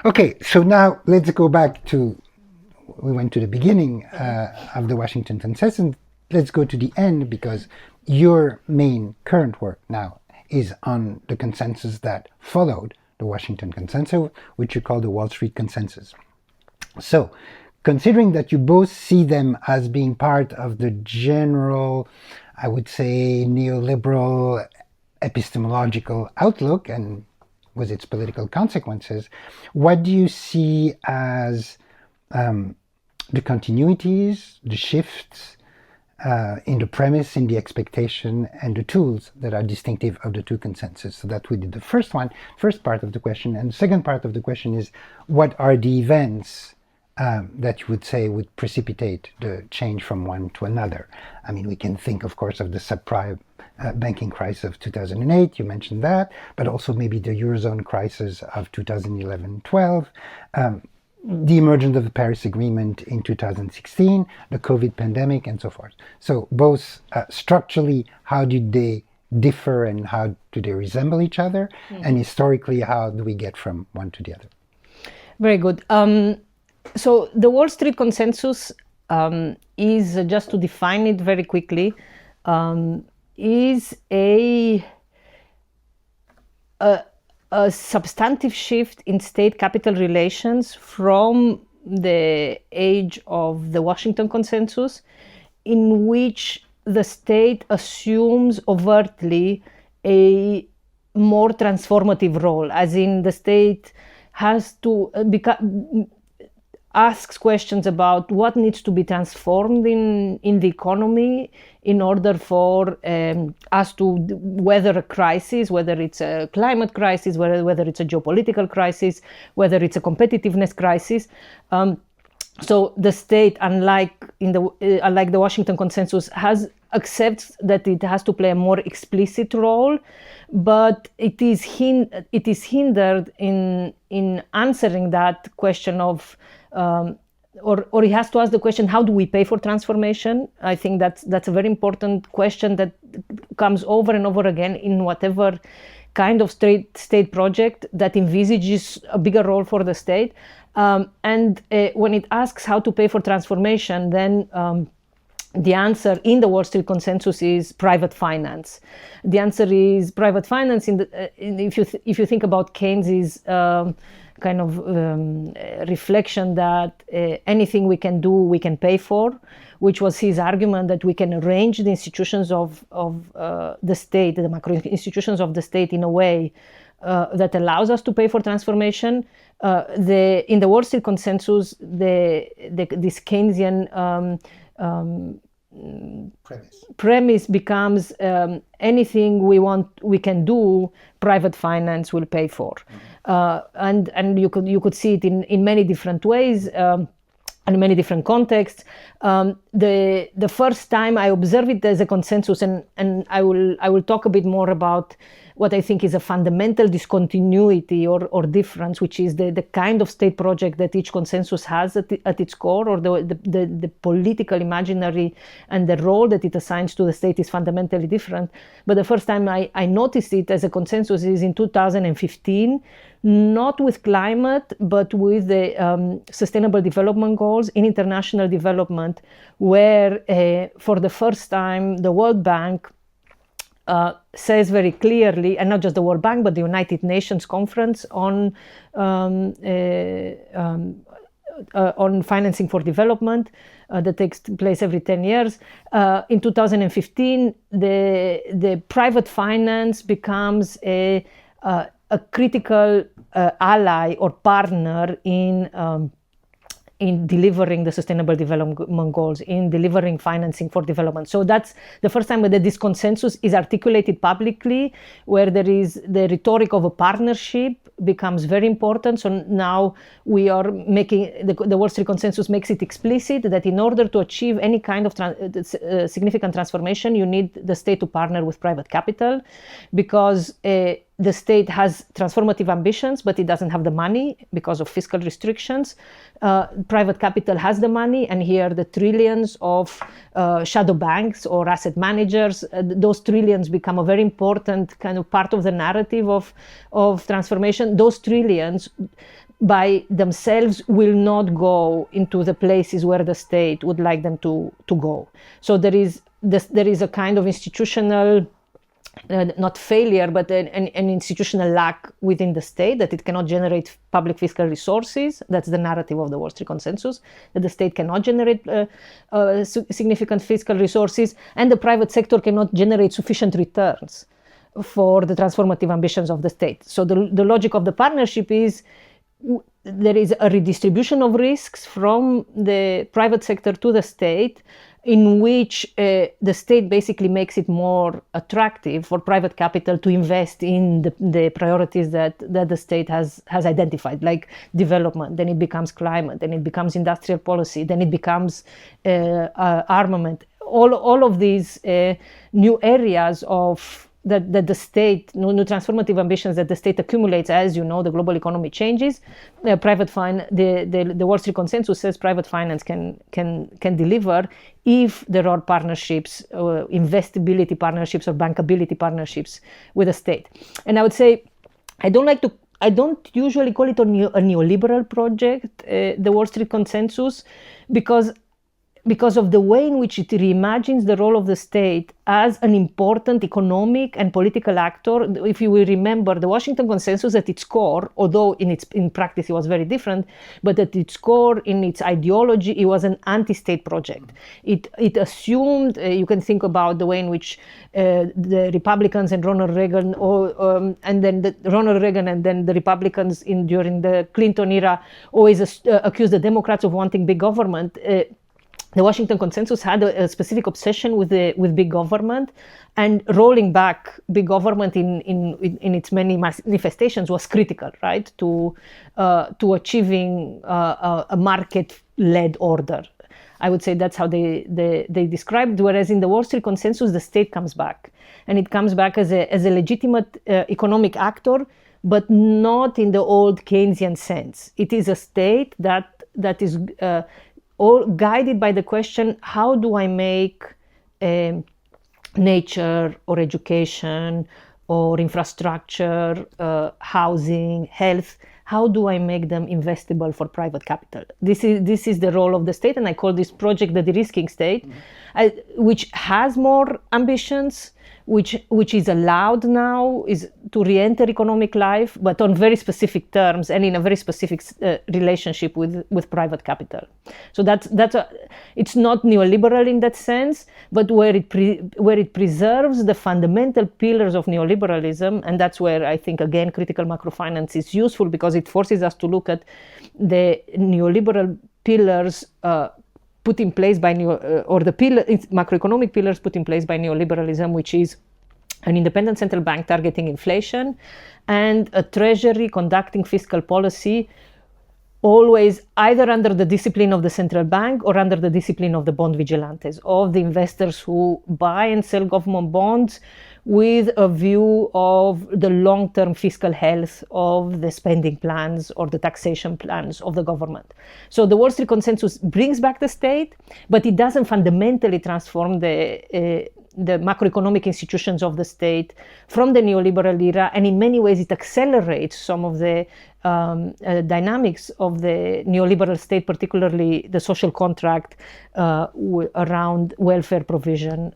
Okay, so now let's go back to, we went to the beginning of the Washington Consensus. Let's go to the end, because your main current work now is on the consensus that followed the Washington Consensus, which you call the Wall Street Consensus. So, considering that you both see them as being part of the general, I would say, neoliberal epistemological outlook, and with its political consequences, what do you see as the continuities, the shifts in the premise, in the expectation, and the tools that are distinctive of the two consensus? So that we did the first part of the question. And the second part of the question is, what are the events that you would say would precipitate the change from one to another? I mean, we can think, of course, of the subprime banking crisis of 2008, you mentioned that, but also maybe the Eurozone crisis of 2011-12, the emergence of the Paris Agreement in 2016, the COVID pandemic, and so forth. So both structurally, how do they differ and how do they resemble each other? Mm-hmm. And historically, how do we get from one to the other? Very good. So the Wall Street Consensus is, just to define it very quickly, is a substantive shift in state-capital relations from the age of the Washington Consensus, in which the state assumes overtly a more transformative role, as in the state has to asks questions about what needs to be transformed in the economy in order for us to weather a crisis, whether it's a climate crisis, whether it's a geopolitical crisis, whether it's a competitiveness crisis. So the state, unlike the Washington Consensus, accepts that it has to play a more explicit role, but it is hindered in answering that question of, or he has to ask the question, how do we pay for transformation? I think that's a very important question that comes over and over again in whatever kind of state project that envisages a bigger role for the state. And when it asks how to pay for transformation, then the answer in the Wall Street Consensus is private finance. The answer is private finance. If you think about Keynes's kind of reflection that anything we can do, we can pay for, which was his argument that we can arrange the institutions of the state, the macro institutions of the state, in a way that allows us to pay for transformation. In the Wall Street Consensus, this Keynesian premise becomes anything we can do, private finance will pay for. Mm-hmm. And you could see it in many different ways, in many different contexts. The first time I observed it as a consensus, and I will talk a bit more about what I think is a fundamental discontinuity or difference, which is the kind of state project that each consensus has at its core, or the political imaginary and the role that it assigns to the state is fundamentally different. But the first time I noticed it as a consensus is in 2015, not with climate, but with the Sustainable Development Goals in international development, where for the first time the World Bank says very clearly, and not just the World Bank, but the United Nations Conference on financing for development that takes place every 10 years. In 2015, the private finance becomes a critical ally or partner in delivering the Sustainable Development Goals, in delivering financing for development. So that's the first time that this consensus is articulated publicly, where there is the rhetoric of a partnership becomes very important. So now we are making, the Wall Street Consensus makes it explicit that in order to achieve any kind of significant transformation, you need the state to partner with private capital, because the state has transformative ambitions, but it doesn't have the money because of fiscal restrictions. Private capital has the money, and here the trillions of shadow banks or asset managers, those trillions become a very important kind of part of the narrative of transformation. Those trillions by themselves will not go into the places where the state would like them to go. So there is a kind of institutional not failure, but an institutional lack within the state, that it cannot generate public fiscal resources. That's the narrative of the Wall Street consensus, that the state cannot generate significant fiscal resources, and the private sector cannot generate sufficient returns for the transformative ambitions of the state. So the logic of the partnership is there is a redistribution of risks from the private sector to the state, in which the state basically makes it more attractive for private capital to invest in the priorities that the state has identified, like development, then it becomes climate, then it becomes industrial policy, then it becomes armament. All of these new areas of that the state, new transformative ambitions that the state accumulates as, the global economy changes. The Wall Street consensus says private finance can deliver if there are partnerships, investability partnerships or bankability partnerships with the state. And I would say, I don't usually call it a neoliberal project, the Wall Street consensus, because of the way in which it reimagines the role of the state as an important economic and political actor. If you will remember, the Washington consensus at its core, although in practice it was very different, but at its core, in its ideology, it was an anti-state project. It assumed, you can think about the way in which the Republicans and Ronald Reagan, and then Ronald Reagan and then the Republicans during the Clinton era always accused the Democrats of wanting big government. The Washington consensus had a specific obsession with big government, and rolling back big government in its many manifestations was critical, right, to achieving a market-led order. I would say that's how they described. Whereas in the Wall Street consensus, the state comes back, and it comes back as a legitimate economic actor, but not in the old Keynesian sense. It is a state that is all guided by the question, how do I make nature or education or infrastructure, housing, health, how do I make them investable for private capital? This is the role of the state, and I call this project the de-risking state, which has more ambitions, which is allowed now is to re-enter economic life, but on very specific terms and in a very specific relationship with private capital. So it's not neoliberal in that sense, but where it preserves the fundamental pillars of neoliberalism, and that's where I think again critical macrofinance is useful, because it forces us to look at the neoliberal pillars put in place by macroeconomic pillars put in place by neoliberalism, which is an independent central bank targeting inflation and a treasury conducting fiscal policy, always either under the discipline of the central bank or under the discipline of the bond vigilantes, of the investors who buy and sell government bonds with a view of the long-term fiscal health of the spending plans or the taxation plans of the government. So the Wall Street consensus brings back the state, but it doesn't fundamentally transform the macroeconomic institutions of the state from the neoliberal era, and in many ways it accelerates some of the dynamics of the neoliberal state, particularly the social contract around welfare provision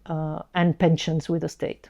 and pensions with the state.